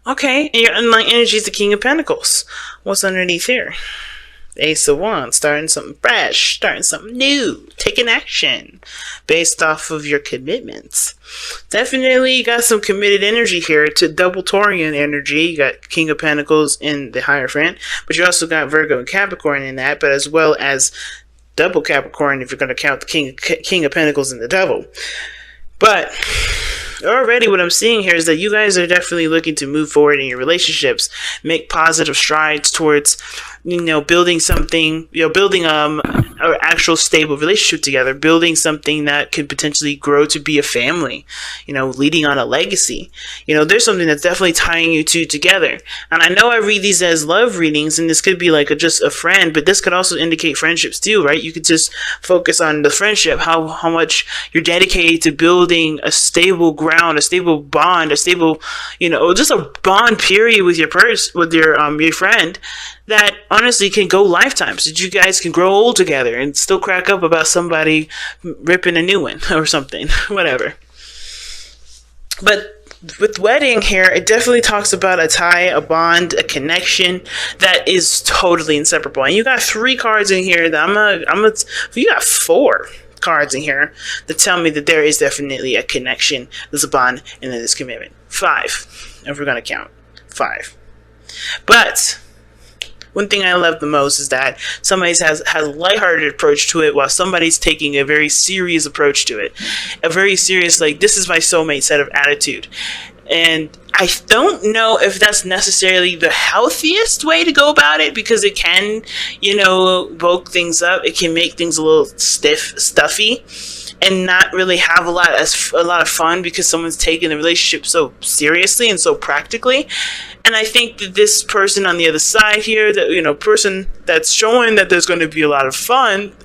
Okay, and your unlike energy is the King of Pentacles. What's underneath here? Ace of Wands, starting something fresh, starting something new, taking action based off of your commitments. Definitely got some committed energy here to double Taurian energy. You got King of Pentacles in the Hierophant, but you also got Virgo and Capricorn in that, but as well as double Capricorn if you're going to count the King of Pentacles in the Devil. But already what I'm seeing here is that you guys are definitely looking to move forward in your relationships, make positive strides towards, building something, building an actual stable relationship together, building something that could potentially grow to be a family, leading on a legacy. There's something that's definitely tying you two together. And I know I read these as love readings, and this could be like just a friend, but this could also indicate friendships too, right? You could just focus on the friendship, how much you're dedicated to building a stable ground, a stable bond, a stable, just a bond period with your your friend that honestly can go lifetimes. That you guys can grow old together and still crack up about somebody ripping a new one or something, whatever. But with wedding here, it definitely talks about a tie, a bond, a connection that is totally inseparable. And you got 3 cards in here that you got 4 cards in here that tell me that there is definitely a connection, there's a bond, and then there's commitment. 5, if we're going to count. 5. But one thing I love the most is that somebody has a lighthearted approach to it while somebody's taking a very serious approach to it. A very serious, this is my soulmate set of attitude. And I don't know if that's necessarily the healthiest way to go about it, because it can, bulk things up. It can make things a little stuffy, and not really have a lot of fun because someone's taking the relationship so seriously and so practically. And I think that this person on the other side here, that person that's showing that there's going to be a lot of fun,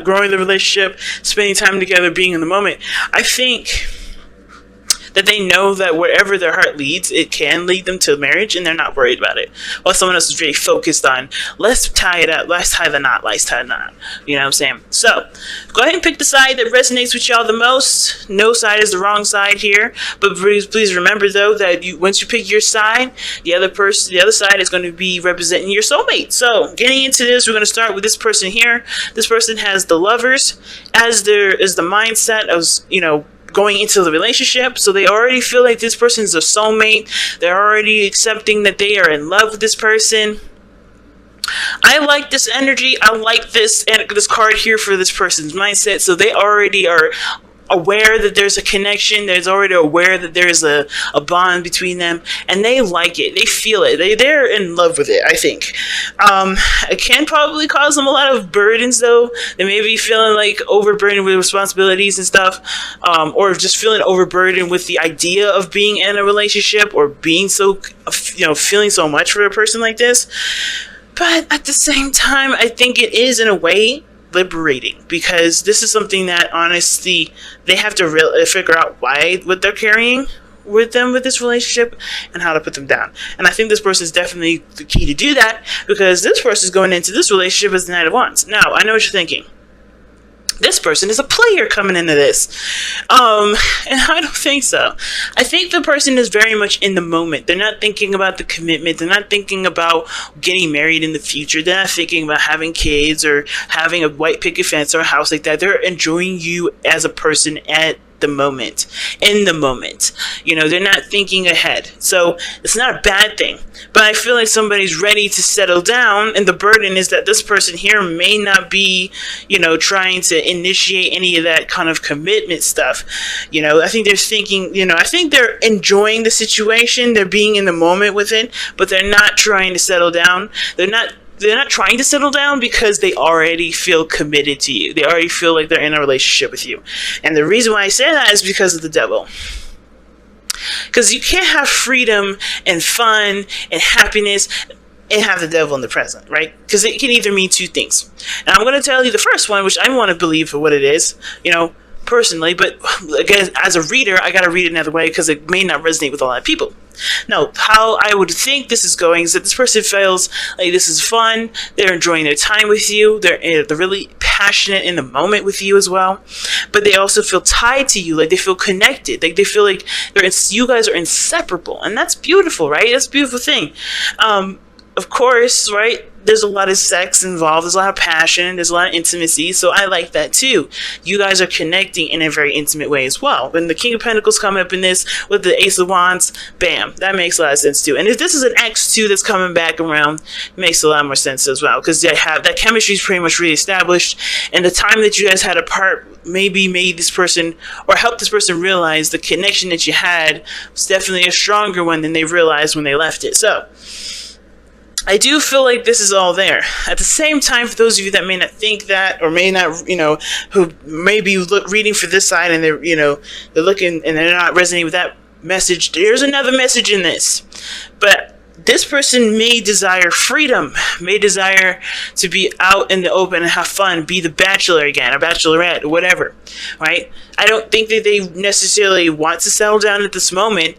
growing the relationship, spending time together, being in the moment, I think that they know that wherever their heart leads, it can lead them to marriage, and they're not worried about it. While someone else is very focused on, let's tie it up, let's tie the knot, let's tie the knot. You know what I'm saying? So, go ahead and pick the side that resonates with y'all the most. No side is the wrong side here, but please remember though that once you pick your side, the other side is going to be representing your soulmate. So, getting into this, we're going to start with this person here. This person has the Lovers as the mindset of, going into the relationship, so they already feel like this person's a soulmate. They're already accepting that they are in love with this person. I like this energy. I like this card here for this person's mindset. So they already are aware that there's a connection. They're already aware that there's a bond between them, and they like it. They feel it. They're in love with it, I think. It can probably cause them a lot of burdens, though. They may be feeling overburdened with responsibilities and stuff, or just feeling overburdened with the idea of being in a relationship, or being feeling so much for a person like this. But at the same time, I think it is, in a way, liberating, because this is something that honestly they have to figure out what they're carrying with them with this relationship and how to put them down. And I think this person is definitely the key to do that, because this person is going into this relationship as the Knight of Wands. Now, I know what you're thinking. This person is a player coming into this. And I don't think so. I think the person is very much in the moment. They're not thinking about the commitment. They're not thinking about getting married in the future. They're not thinking about having kids or having a white picket fence or a house like that. They're enjoying you as a person at the moment, in the moment. They're not thinking ahead. So it's not a bad thing. But I feel like somebody's ready to settle down, and the burden is that this person here may not be, trying to initiate any of that kind of commitment stuff. I think they're thinking, I think they're enjoying the situation. They're being in the moment with it, but they're not trying to settle down. They're not trying to settle down because they already feel committed to you. They already feel like they're in a relationship with you. And the reason why I say that is because of the Devil. Because you can't have freedom and fun and happiness and have the Devil in the present, right? Because it can either mean 2 things. And I'm going to tell you the first one, which I want to believe for what it is, personally, but again, as a reader, I gotta read it another way because it may not resonate with a lot of people. Now, how I would think this is going is that this person feels like this is fun, they're enjoying their time with you, they're really passionate in the moment with you as well, but they also feel tied to you. Like they feel connected. Like they feel like you guys are inseparable, and that's beautiful, right? That's a beautiful thing. Of course, right? There's a lot of sex involved. There's a lot of passion. There's a lot of intimacy. So I like that too. You guys are connecting in a very intimate way as well. When the King of Pentacles come up in this with the Ace of Wands, bam, that makes a lot of sense too. And if this is an X2 that's coming back around, it makes a lot more sense as well, because they have that chemistry is pretty much really established. And the time that you guys had apart maybe made this person or helped this person realize the connection that you had was definitely a stronger one than they realized when they left it. So I do feel like this is all there. At the same time, for those of you that may not think that, or may not, who may be reading for this side and they're looking and they're not resonating with that message, there's another message in this. But this person may desire freedom, may desire to be out in the open and have fun, be the bachelor again, or bachelorette, or whatever, right? I don't think that they necessarily want to settle down at this moment.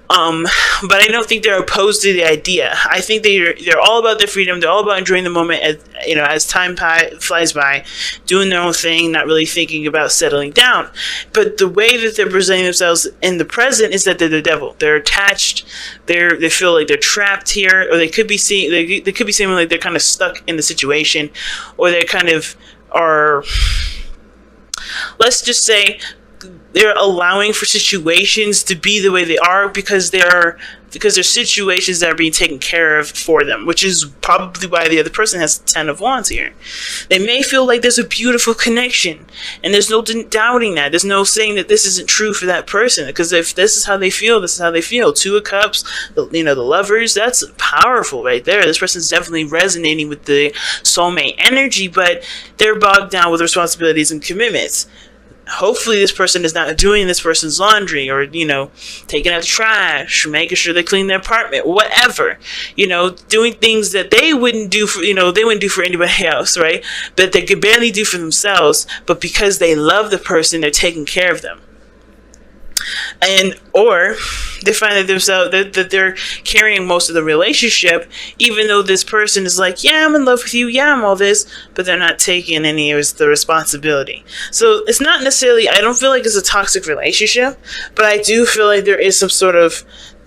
But I don't think they're opposed to the idea. I think they're all about their freedom. They're all about enjoying the moment as time flies by, doing their own thing, not really thinking about settling down. But the way that they're presenting themselves in the present is that they're the devil. They're attached. They feel like they're trapped here, or they could be seeing like they're kind of stuck in the situation, or they kind of are. Let's just say they're allowing for situations to be the way they are because they're situations that are being taken care of for them, which is probably why the other person has 10 of Wands here. They may feel like there's a beautiful connection, and there's no doubting that. There's no saying that this isn't true for that person, because if this is how they feel, this is how they feel. 2 of Cups, the lovers, that's powerful right there. This person's definitely resonating with the soulmate energy, but they're bogged down with responsibilities and commitments. Hopefully this person is not doing this person's laundry, or taking out the trash, making sure they clean their apartment, whatever, doing things that they wouldn't do for anybody else, right? That they could barely do for themselves, but because they love the person, they're taking care of them. Or they find that they're carrying most of the relationship, even though this person is like, yeah, I'm in love with you, yeah, I'm all this, but they're not taking any of the responsibility. So it's not necessarily, I don't feel like it's a toxic relationship, but I do feel like there is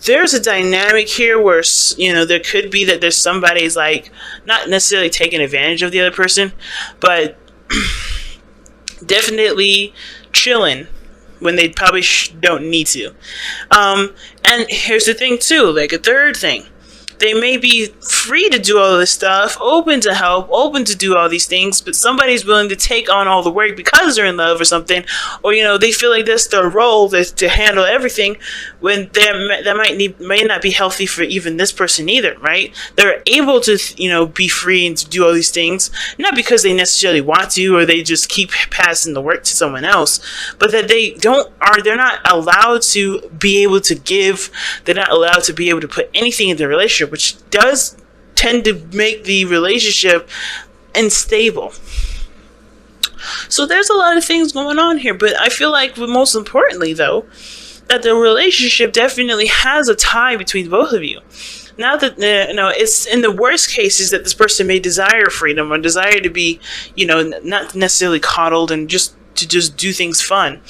there's a dynamic here where, there could be that there's somebody's like, not necessarily taking advantage of the other person, but definitely chilling when they probably don't need to. And here's the thing too, like a third thing. They may be free to do all this stuff, open to help, open to do all these things, but somebody's willing to take on all the work because they're in love or something, or they feel like that's their role to handle everything, when that may not be healthy for even this person either, right? They're able to be free and to do all these things, not because they necessarily want to, or they just keep passing the work to someone else, but that they're not allowed to be able to give. They're not allowed to be able to put anything in the relationship, which does tend to make the relationship unstable. So there's a lot of things going on here, but I feel like most importantly though, that the relationship definitely has a tie between both of you. Now that it's in the worst cases that this person may desire freedom or desire to be, not necessarily coddled and just do things fun.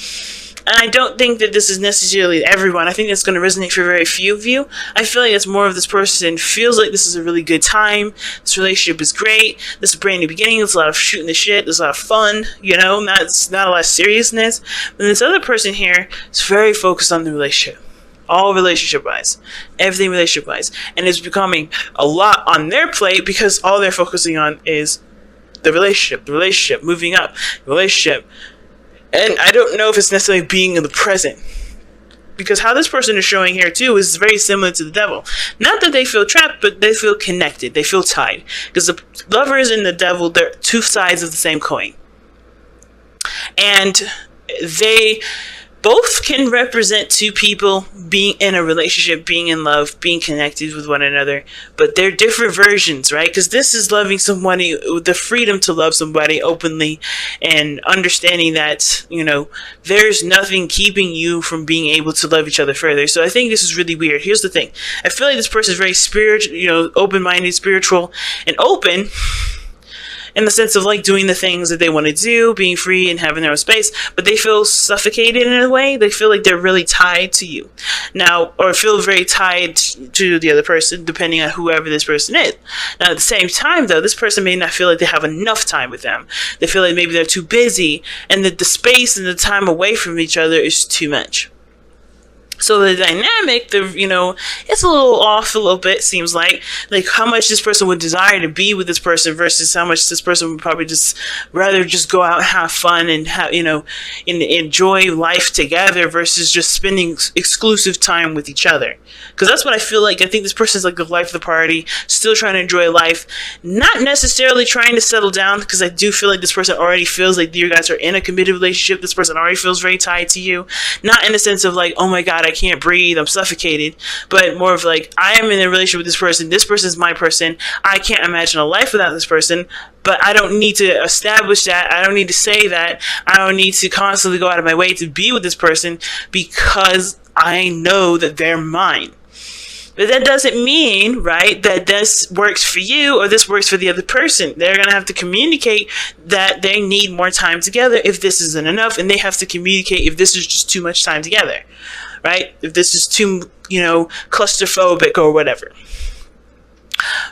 And I don't think that this is necessarily everyone. I think that's going to resonate for very few of you. I feel like it's more of this person feels like this is a really good time. This relationship is great. This is a brand new beginning. There's a lot of shooting the shit. There's a lot of fun, not a lot of seriousness. But this other person here is very focused on the relationship. All relationship-wise. Everything relationship-wise. And it's becoming a lot on their plate because all they're focusing on is the relationship, moving up, the relationship. And I don't know if it's necessarily being in the present. Because how this person is showing here too is very similar to the devil. Not that they feel trapped, but they feel connected. They feel tied. Because the lovers and the devil, they're 2 sides of the same coin. And they both can represent 2 people being in a relationship, being in love, being connected with one another, but they're different versions, right? Because this is loving somebody with the freedom to love somebody openly and understanding that, there's nothing keeping you from being able to love each other further. So I think this is really weird. Here's the thing. I feel like this person is very spiritual, open-minded, spiritual, and open. in the sense of like doing the things that they want to do, being free and having their own space, but they feel suffocated in a way. They feel like they're really tied to you now, or feel very tied to the other person, depending on whoever this person is. Now, at the same time, though, this person may not feel like they have enough time with them. They feel like maybe they're too busy, and that the space and the time away from each other is too much. So the dynamic, it's a little off a little bit, seems like how much this person would desire to be with this person versus how much this person would probably just rather just go out and have fun and have, and enjoy life together versus just spending exclusive time with each other. Because that's what I feel like. I think this person's like the life of the party, still trying to enjoy life, not necessarily trying to settle down, because I do feel like this person already feels like you guys are in a committed relationship. This person already feels very tied to you. Not in the sense of like, oh my God, I can't breathe, I'm suffocated, but more of like, I am in a relationship with this person. This person is my person. I can't imagine a life without this person, but I don't need to establish that. I don't need to say that. I don't need to constantly go out of my way to be with this person because I know that they're mine. But that doesn't mean, right, that this works for you or this works for the other person. They're going to have to communicate that they need more time together if this isn't enough, and they have to communicate if this is just too much time together. Right? If this is too, claustrophobic or whatever.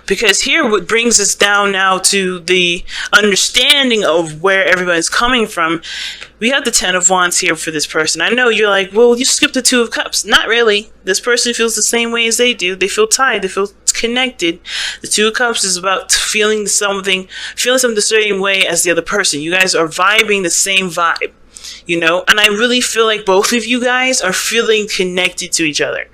Because here what brings us down now to the understanding of where everybody's coming from. We have the Ten of Wands here for this person. I know you're like, well, you skipped the Two of Cups. Not really. This person feels the same way as they do. They feel tied. They feel connected. The Two of Cups is about feeling something the same way as the other person. You guys are vibing the same vibe. And I really feel like both of you guys are feeling connected to each other.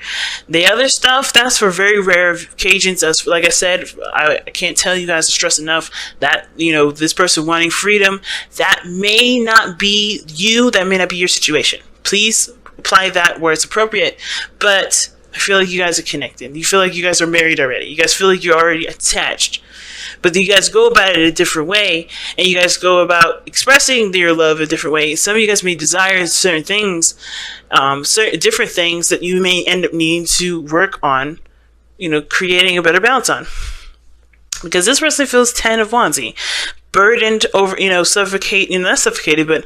The other stuff, that's for very rare occasions. As like I said, I can't tell you guys to stress enough that, this person wanting freedom, that may not be you, that may not be your situation. Please apply that where it's appropriate. But I feel like you guys are connected. You feel like you guys are married already. You guys feel like you're already attached. But you guys go about it a different way, and you guys go about expressing your love a different way. Some of you guys may desire certain things, certain different things that you may end up needing to work on, creating a better balance on. Because this person feels Ten of Wands, burdened over, not suffocated, but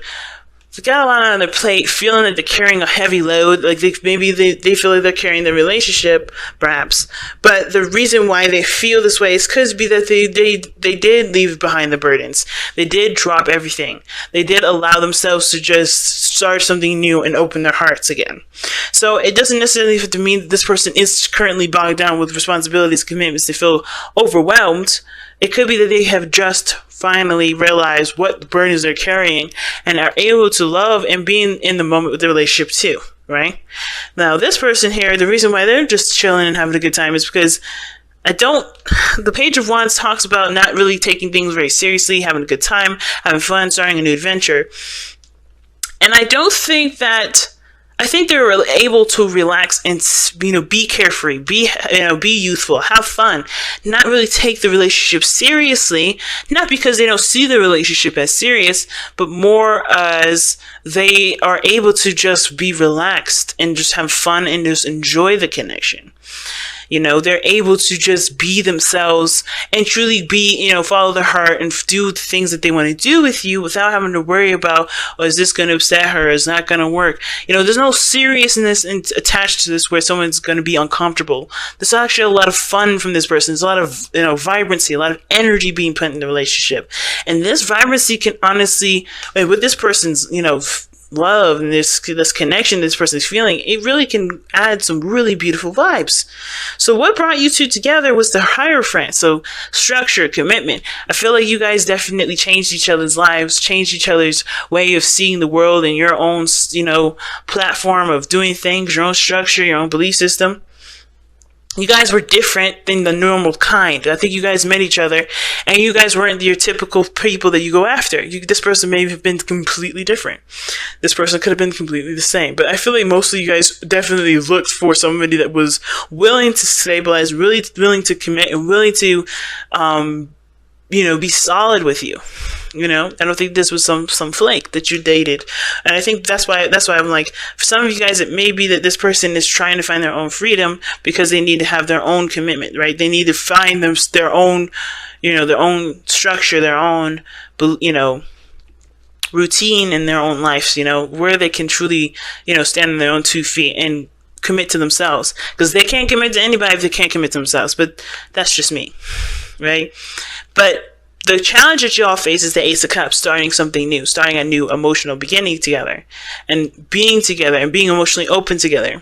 they got a lot on their plate, feeling that they're carrying a heavy load, like they feel like they're carrying the relationship, perhaps. But the reason why they feel this way is because they did leave behind the burdens. They did drop everything. They did allow themselves to just start something new and open their hearts again. So it doesn't necessarily have to mean that this person is currently bogged down with responsibilities, commitments. They feel overwhelmed. It could be that they have just finally realized what burdens they're carrying and are able to love and be in the moment with the relationship too, right? Now, this person here, the reason why they're just chilling and having a good time is because the Page of Wands talks about not really taking things very seriously, having a good time, having fun, starting a new adventure. And I think they're able to relax and, be carefree, be youthful, have fun, not really take the relationship seriously, not because they don't see the relationship as serious, but more as they are able to just be relaxed and just have fun and just enjoy the connection. They're able to just be themselves and truly be, follow their heart and do the things that they want to do with you without having to worry about, is this going to upset her? Is not going to work? There's no seriousness attached to this where someone's going to be uncomfortable. There's actually a lot of fun from this person. There's a lot of, vibrancy, a lot of energy being put in the relationship. And this vibrancy can honestly, with this person's, love and this connection this person is feeling, it really can add some really beautiful vibes. So what brought you two together was the Hierophant. So structure, commitment. I feel like you guys definitely changed each other's lives, changed each other's way of seeing the world and your own, platform of doing things, your own structure, your own belief system. You guys were different than the normal kind. I think you guys met each other, and you guys weren't your typical people that you go after. This person may have been completely different. This person could have been completely the same. But I feel like most of you guys definitely looked for somebody that was willing to stabilize, really willing to commit, and willing to, be solid with you. You know, I don't think this was some flake that you dated, and I think that's why I'm like, for some of you guys, it may be that this person is trying to find their own freedom because they need to have their own commitment, right? They need to find their own, you know, their own structure, their own, you know, routine in their own lives, you know, where they can truly, you know, stand on their own 2 feet and commit to themselves, because they can't commit to anybody if they can't commit to themselves. But that's just me, right? But the challenge that y'all face is the Ace of Cups, starting something new, starting a new emotional beginning together, and being together and being emotionally open together.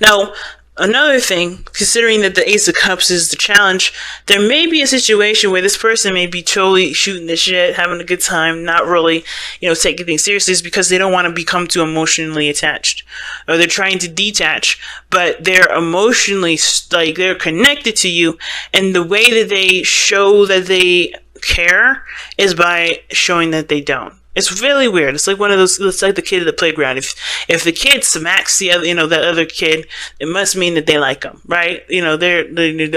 Now, another thing, considering that the Ace of Cups is the challenge, there may be a situation where this person may be totally shooting the shit, having a good time, not really, you know, taking things seriously, because they don't want to become too emotionally attached, or they're trying to detach, but they're emotionally, like, they're connected to you, and the way that they show that they care is by showing that they don't. It's really weird. It's like one of those. It's like the kid at the playground. If the kid smacks the other, you know, that other kid, it must mean that they like him, right? You know, they're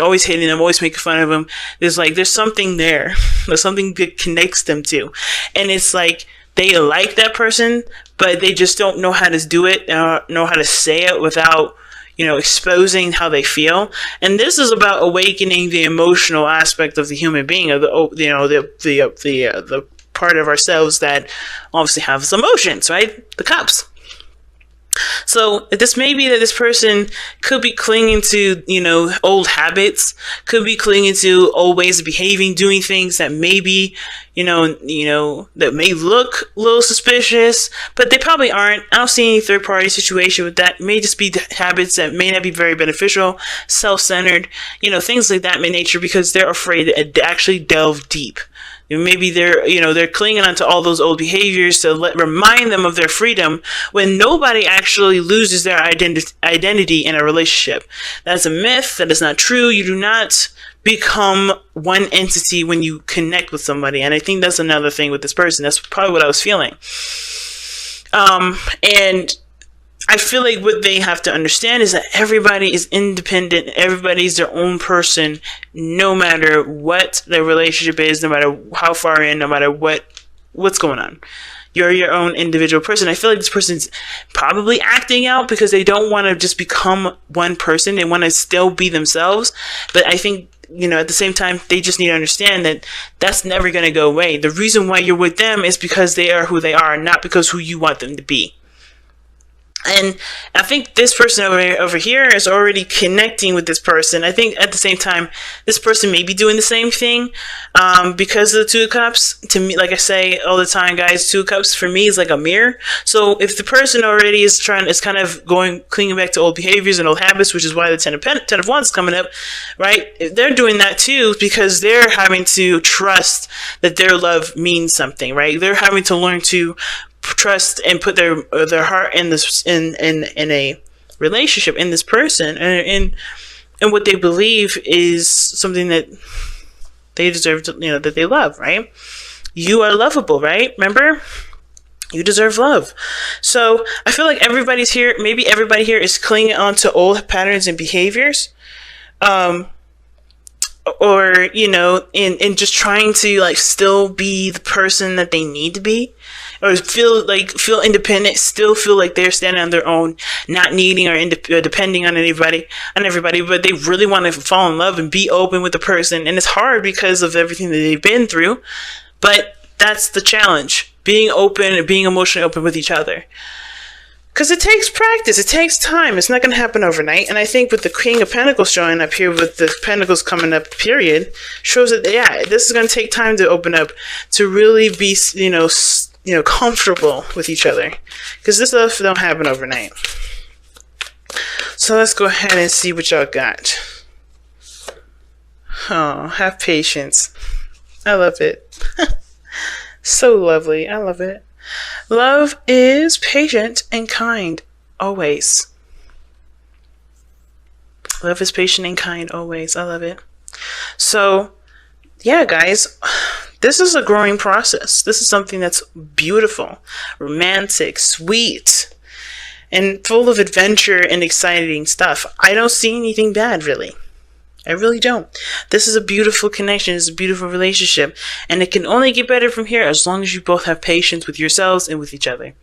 always hitting him, always making fun of him. There's something there. There's something that connects them to, and it's like they like that person, but they just don't know how to do it, know how to say it without, you know, exposing how they feel. And this is about awakening the emotional aspect of the human being, of the part of ourselves that obviously has emotions, right? The cups. So this may be that this person could be clinging to, you know, old habits, could be clinging to old ways of behaving, doing things that maybe, you know, that may look a little suspicious, but they probably aren't. I don't see any third party situation with that. It may just be habits that may not be very beneficial, self-centered, you know, things like that in nature, because they're afraid to actually delve deep. Maybe they're clinging onto all those old behaviors to remind them of their freedom, when nobody actually loses their identity in a relationship. That's a myth. That is not true. You do not become one entity when you connect with somebody. And I think that's another thing with this person. That's probably what I was feeling. And I feel like what they have to understand is that everybody is independent. Everybody's their own person, no matter what their relationship is, no matter how far in, no matter what's going on. You're your own individual person. I feel like this person's probably acting out because they don't want to just become one person. They want to still be themselves. But I think, you know, at the same time, they just need to understand that that's never going to go away. The reason why you're with them is because they are who they are, not because who you want them to be. And I think this person over here is already connecting with this person. I think at the same time, this person may be doing the same thing, because of the Two of Cups. To me, like I say all the time, guys, Two of Cups for me is like a mirror. So if the person already is kind of clinging back to old behaviors and old habits, which is why the Ten of Wands is coming up, right? They're doing that too, because they're having to trust that their love means something, right? They're having to learn to trust and put their heart in this in a relationship, in this person, and what they believe is something that they deserve to, you know, that they love, right? You are lovable, right? Remember, you deserve love. So I feel like everybody here is clinging on to old patterns and behaviors, or, you know, in just trying to, like, still be the person that they need to be, or feel independent, still feel like they're standing on their own, not needing or depending on everybody, but they really want to fall in love and be open with the person. And it's hard because of everything that they've been through, but that's the challenge, being open and being emotionally open with each other. Because it takes practice. It takes time. It's not going to happen overnight. And I think with the King of Pentacles showing up here, with the Pentacles coming up, period, shows that, yeah, this is going to take time to open up, to really be, you know, comfortable with each other. Because this stuff don't happen overnight. So let's go ahead and see what y'all got. Oh, have patience. I love it. So lovely. I love it. Love is patient and kind, always. Love is patient and kind, always. I love it. So, yeah, guys, this is a growing process. This is something that's beautiful, romantic, sweet, and full of adventure and exciting stuff. I don't see anything bad, really. I really don't. This is a beautiful connection. It's a beautiful relationship. And it can only get better from here as long as you both have patience with yourselves and with each other.